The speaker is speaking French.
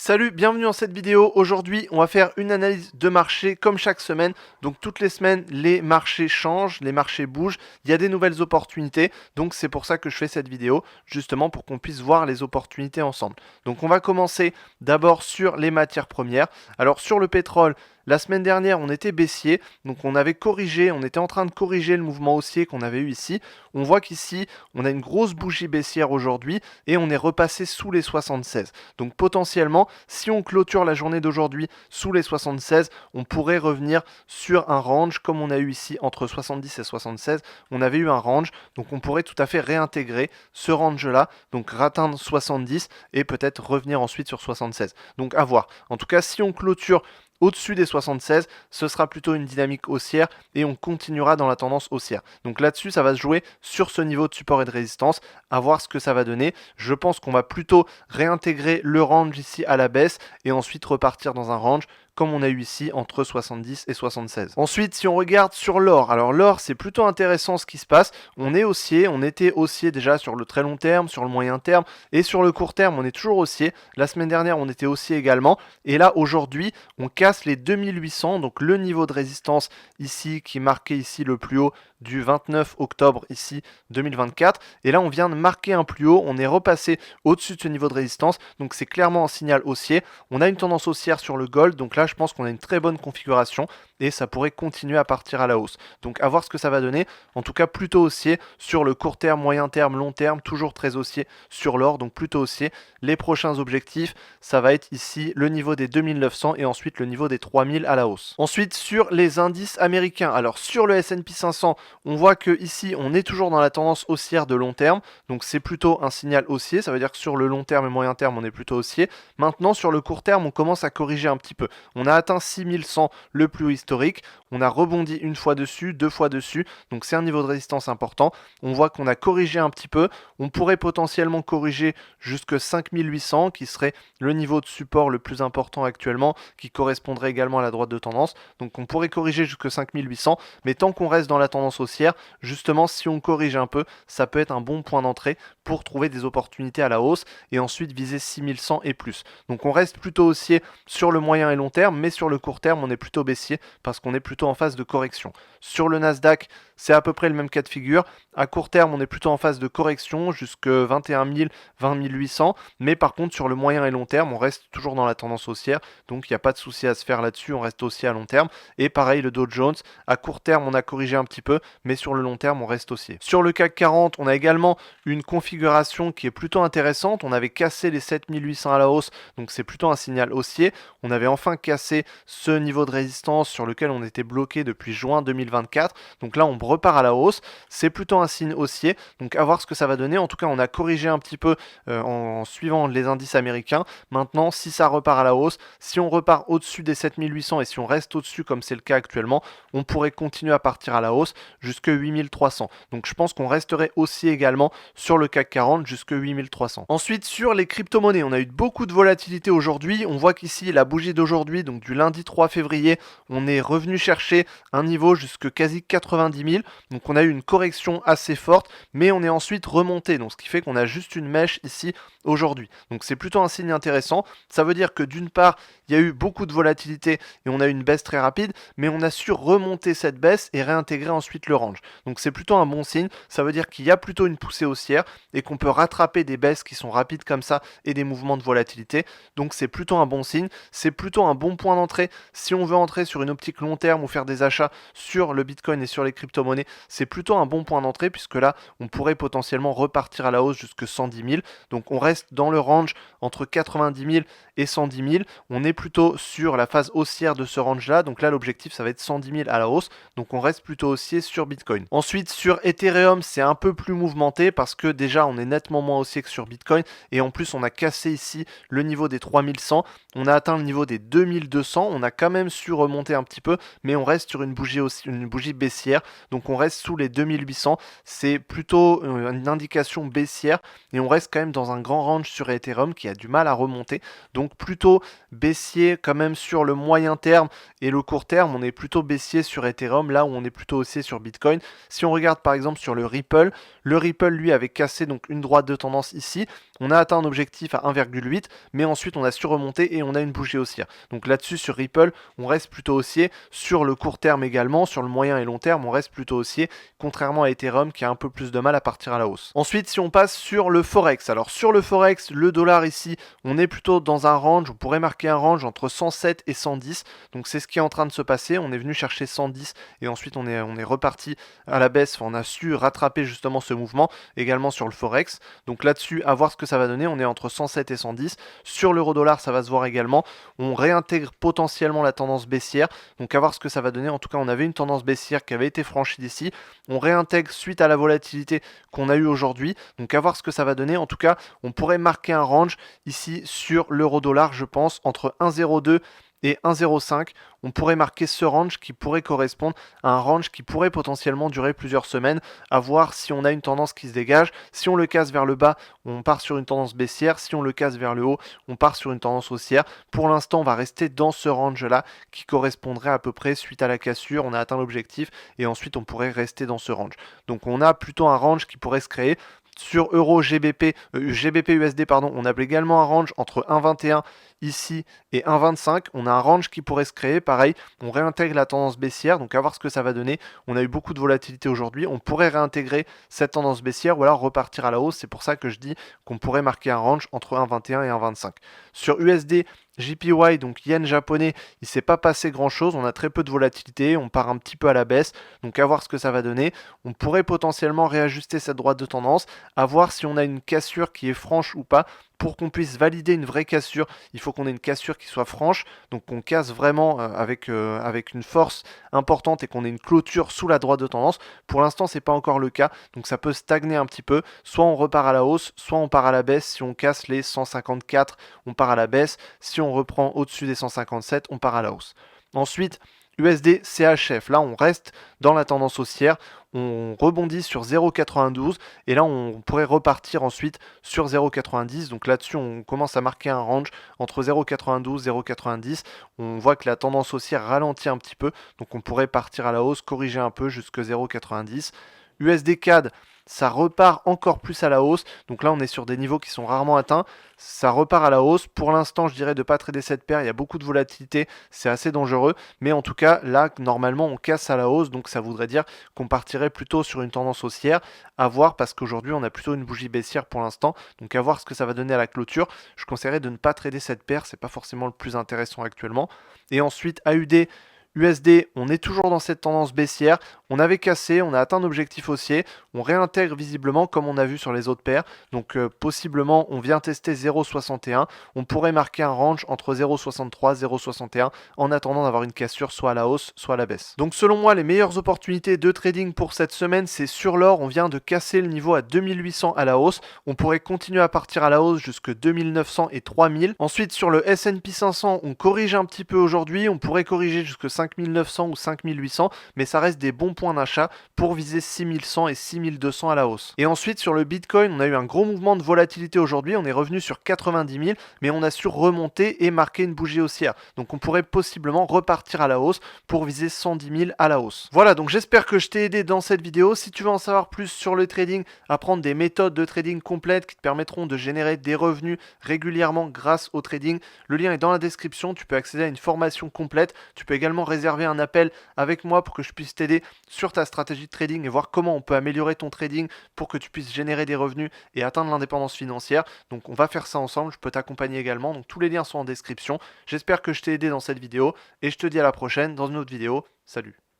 Salut, bienvenue dans cette vidéo. Aujourd'hui, on va faire une analyse de marché comme chaque semaine. Donc toutes les semaines, les marchés changent, les marchés bougent, il y a des nouvelles opportunités. Donc c'est pour ça que je fais cette vidéo, justement pour qu'on puisse voir les opportunités ensemble. Donc on va commencer d'abord sur les matières premières. Alors sur le pétrole, la semaine dernière, on était baissier, donc on avait corrigé, on était en train de corriger le mouvement haussier qu'on avait eu ici. On voit qu'ici, on a une grosse bougie baissière aujourd'hui et on est repassé sous les 76. Donc potentiellement, si on clôture la journée d'aujourd'hui sous les 76, on pourrait revenir sur un range comme on a eu ici entre 70 et 76. On avait eu un range, donc on pourrait tout à fait réintégrer ce range-là, donc atteindre 70 et peut-être revenir ensuite sur 76. Donc à voir. En tout cas, si on clôture au-dessus des 76, ce sera plutôt une dynamique haussière et on continuera dans la tendance haussière. Donc là-dessus, ça va se jouer sur ce niveau de support et de résistance, à voir ce que ça va donner. Je pense qu'on va plutôt réintégrer le range ici à la baisse et ensuite repartir dans un range comme on a eu ici entre 70 et 76. Ensuite, si on regarde sur l'or, alors l'or, c'est plutôt intéressant ce qui se passe. On est haussier, on était haussier déjà sur le très long terme, sur le moyen terme et sur le court terme, on est toujours haussier. La semaine dernière, on était haussier également. Et là, aujourd'hui, on casse les 2800, donc le niveau de résistance ici qui marquait ici le plus haut du 29 octobre ici 2024. Et là, on vient de marquer un plus haut, on est repassé au-dessus de ce niveau de résistance, donc c'est clairement un signal haussier. On a une tendance haussière sur le gold, donc là, je pense qu'on a une très bonne configuration et ça pourrait continuer à partir à la hausse. Donc à voir ce que ça va donner. En tout cas, plutôt haussier sur le court terme, moyen terme, long terme, toujours très haussier sur l'or, donc plutôt haussier. Les prochains objectifs, ça va être ici le niveau des 2900 et ensuite le niveau des 3000 à la hausse. Ensuite, sur les indices américains, alors sur le S&P 500, on voit que ici, on est toujours dans la tendance haussière de long terme, donc c'est plutôt un signal haussier, ça veut dire que sur le long terme et moyen terme, on est plutôt haussier. Maintenant, sur le court terme, on commence à corriger un petit peu. On a atteint 6100, le plus haut historique, on a rebondi une fois dessus, deux fois dessus, donc c'est un niveau de résistance important. On voit qu'on a corrigé un petit peu, on pourrait potentiellement corriger jusque 5800, qui serait le niveau de support le plus important actuellement, qui correspondrait également à la droite de tendance. Donc on pourrait corriger jusque 5800, mais tant qu'on reste dans la tendance haussière, justement si on corrige un peu, ça peut être un bon point d'entrée pour trouver des opportunités à la hausse et ensuite viser 6100 et plus. Donc on reste plutôt haussier sur le moyen et long terme, mais sur le court terme on est plutôt baissier parce qu'on est plutôt en phase de correction. Sur le Nasdaq, c'est à peu près le même cas de figure. À court terme, on est plutôt en phase de correction jusque 21 000, 20 800. Mais par contre, sur le moyen et long terme, on reste toujours dans la tendance haussière. Donc, il n'y a pas de souci à se faire là-dessus. On reste haussier à long terme. Et pareil, le Dow Jones. À court terme, on a corrigé un petit peu. Mais sur le long terme, on reste haussier. Sur le CAC 40, on a également une configuration qui est plutôt intéressante. On avait cassé les 7800 à la hausse. Donc, c'est plutôt un signal haussier. On avait enfin cassé ce niveau de résistance sur lequel on était bloqué depuis juin 2024. Donc là, on repart à la hausse. C'est plutôt un signe haussier. Donc à voir ce que ça va donner. En tout cas, on a corrigé un petit peu en suivant les indices américains. Maintenant, si ça repart à la hausse, si on repart au-dessus des 7800 et si on reste au-dessus comme c'est le cas actuellement, on pourrait continuer à partir à la hausse jusque 8300. Donc je pense qu'on resterait haussier également sur le CAC 40 jusque 8300. Ensuite, sur les crypto-monnaies, on a eu beaucoup de volatilité aujourd'hui. On voit qu'ici, la bougie d'aujourd'hui, donc du lundi 3 février, on est revenu chercher un niveau jusque quasi 90 000. Donc on a eu une correction assez forte, mais on est ensuite remonté. Donc ce qui fait qu'on a juste une mèche ici aujourd'hui. Donc c'est plutôt un signe intéressant. Ça veut dire que d'une part, il y a eu beaucoup de volatilité et on a eu une baisse très rapide, mais on a su remonter cette baisse et réintégrer ensuite le range. Donc c'est plutôt un bon signe. Ça veut dire qu'il y a plutôt une poussée haussière et qu'on peut rattraper des baisses qui sont rapides comme ça et des mouvements de volatilité. Donc c'est plutôt un bon signe. C'est plutôt un bon point d'entrée si on veut entrer sur une optique long terme ou faire des achats sur le Bitcoin et sur les crypto-monnaies. C'est plutôt un bon point d'entrée puisque là, on pourrait potentiellement repartir à la hausse jusque 110 000. Donc on reste dans le range entre 90 000 et 110 000. On est plutôt sur la phase haussière de ce range-là. Donc là, l'objectif, ça va être 110 000 à la hausse. Donc on reste plutôt haussier sur Bitcoin. Ensuite, sur Ethereum, c'est un peu plus mouvementé parce que déjà, on est nettement moins haussier que sur Bitcoin. Et en plus, on a cassé ici le niveau des 3100. On a atteint le niveau des 2200. On a quand même su remonter un petit peu, mais on reste sur une bougie baissière. Donc on reste sous les 2800. C'est plutôt une indication baissière et on reste quand même dans un grand range sur Ethereum qui a du mal à remonter. Donc plutôt baissier quand même sur le moyen terme et le court terme. On est plutôt baissier sur Ethereum là où on est plutôt haussier sur Bitcoin. Si on regarde par exemple sur le Ripple lui avait cassé donc une droite de tendance ici. on a atteint un objectif à 1,8, mais ensuite on a su remonter et on a une bougie haussière. Donc là-dessus sur Ripple, on reste plutôt haussier, sur le court terme également, sur le moyen et long terme, on reste plutôt haussier, contrairement à Ethereum qui a un peu plus de mal à partir à la hausse. Ensuite, si on passe sur le Forex, alors sur le Forex, le dollar ici, on est plutôt dans un range, on pourrait marquer un range entre 107 et 110, donc c'est ce qui est en train de se passer, on est venu chercher 110 et ensuite on est reparti à la baisse, on a su rattraper justement ce mouvement, également sur le Forex, donc là-dessus, à voir ce que ça va donner, on est entre 107 et 110, sur l'euro-dollar, ça va se voir également, on réintègre potentiellement la tendance baissière, donc à voir ce que ça va donner, en tout cas on avait une tendance baissière qui avait été franchie d'ici, on réintègre suite à la volatilité qu'on a eu aujourd'hui, donc à voir ce que ça va donner, en tout cas on pourrait marquer un range ici sur l'euro-dollar, je pense, entre 1,02 et 1,05, on pourrait marquer ce range qui pourrait correspondre à un range qui pourrait potentiellement durer plusieurs semaines, à voir si on a une tendance qui se dégage, si on le casse vers le bas, on part sur une tendance baissière, si on le casse vers le haut, on part sur une tendance haussière. Pour l'instant, on va rester dans ce range-là qui correspondrait à peu près suite à la cassure, on a atteint l'objectif et ensuite on pourrait rester dans ce range. Donc on a plutôt un range qui pourrait se créer. Sur Euro GBP, GBP USD, pardon, on a également un range entre 1,21 ici et 1,25. On a un range qui pourrait se créer. Pareil, on réintègre la tendance baissière. Donc à voir ce que ça va donner. On a eu beaucoup de volatilité aujourd'hui. On pourrait réintégrer cette tendance baissière ou alors repartir à la hausse. C'est pour ça que je dis qu'on pourrait marquer un range entre 1,21 et 1,25. Sur USD, JPY, donc yen japonais, il ne s'est pas passé grand chose, on a très peu de volatilité, on part un petit peu à la baisse, donc à voir ce que ça va donner. On pourrait potentiellement réajuster cette droite de tendance, à voir si on a une cassure qui est franche ou pas. Pour qu'on puisse valider une vraie cassure, il faut qu'on ait une cassure qui soit franche, donc qu'on casse vraiment avec une force importante et qu'on ait une clôture sous la droite de tendance. Pour l'instant, c'est pas encore le cas, donc ça peut stagner un petit peu. Soit on repart à la hausse, soit on part à la baisse. Si on casse les 154, on part à la baisse. Si on reprend au-dessus des 157, on part à la hausse. Ensuite, USD CHF, là on reste dans la tendance haussière, on rebondit sur 0,92 et là on pourrait repartir ensuite sur 0,90, donc là-dessus on commence à marquer un range entre 0,92 et 0,90, on voit que la tendance haussière ralentit un petit peu, donc on pourrait partir à la hausse, corriger un peu jusqu'à 0,90. USD CAD, ça repart encore plus à la hausse, donc là on est sur des niveaux qui sont rarement atteints, ça repart à la hausse. Pour l'instant je dirais de ne pas trader cette paire, il y a beaucoup de volatilité, c'est assez dangereux, mais en tout cas là normalement on casse à la hausse, donc ça voudrait dire qu'on partirait plutôt sur une tendance haussière, à voir parce qu'aujourd'hui on a plutôt une bougie baissière pour l'instant, donc à voir ce que ça va donner à la clôture. Je conseillerais de ne pas trader cette paire, c'est pas forcément le plus intéressant actuellement. Et ensuite AUD USD, on est toujours dans cette tendance baissière, on avait cassé, on a atteint un objectif haussier, on réintègre visiblement comme on a vu sur les autres paires, donc possiblement on vient tester 0,61, on pourrait marquer un range entre 0,63 et 0,61 en attendant d'avoir une cassure soit à la hausse, soit à la baisse. Donc selon moi, les meilleures opportunités de trading pour cette semaine, c'est sur l'or, on vient de casser le niveau à 2800 à la hausse, on pourrait continuer à partir à la hausse jusque 2900 et 3000. Ensuite sur le S&P 500, on corrige un petit peu aujourd'hui, on pourrait corriger jusque 5900 ou 5800, mais ça reste des bons points d'achat pour viser 6100 et 6200 à la hausse. Et ensuite sur le Bitcoin, on a eu un gros mouvement de volatilité aujourd'hui, on est revenu sur 90 000, mais on a su remonter et marquer une bougie haussière. Donc on pourrait possiblement repartir à la hausse pour viser 110 000 à la hausse. Voilà, donc j'espère que je t'ai aidé dans cette vidéo. Si tu veux en savoir plus sur le trading, apprendre des méthodes de trading complètes qui te permettront de générer des revenus régulièrement grâce au trading, le lien est dans la description, tu peux accéder à une formation complète, tu peux également réserver un appel avec moi pour que je puisse t'aider sur ta stratégie de trading et voir comment on peut améliorer ton trading pour que tu puisses générer des revenus et atteindre l'indépendance financière. Donc on va faire ça ensemble, je peux t'accompagner également, donc tous les liens sont en description. J'espère que je t'ai aidé dans cette vidéo et je te dis à la prochaine dans une autre vidéo. Salut!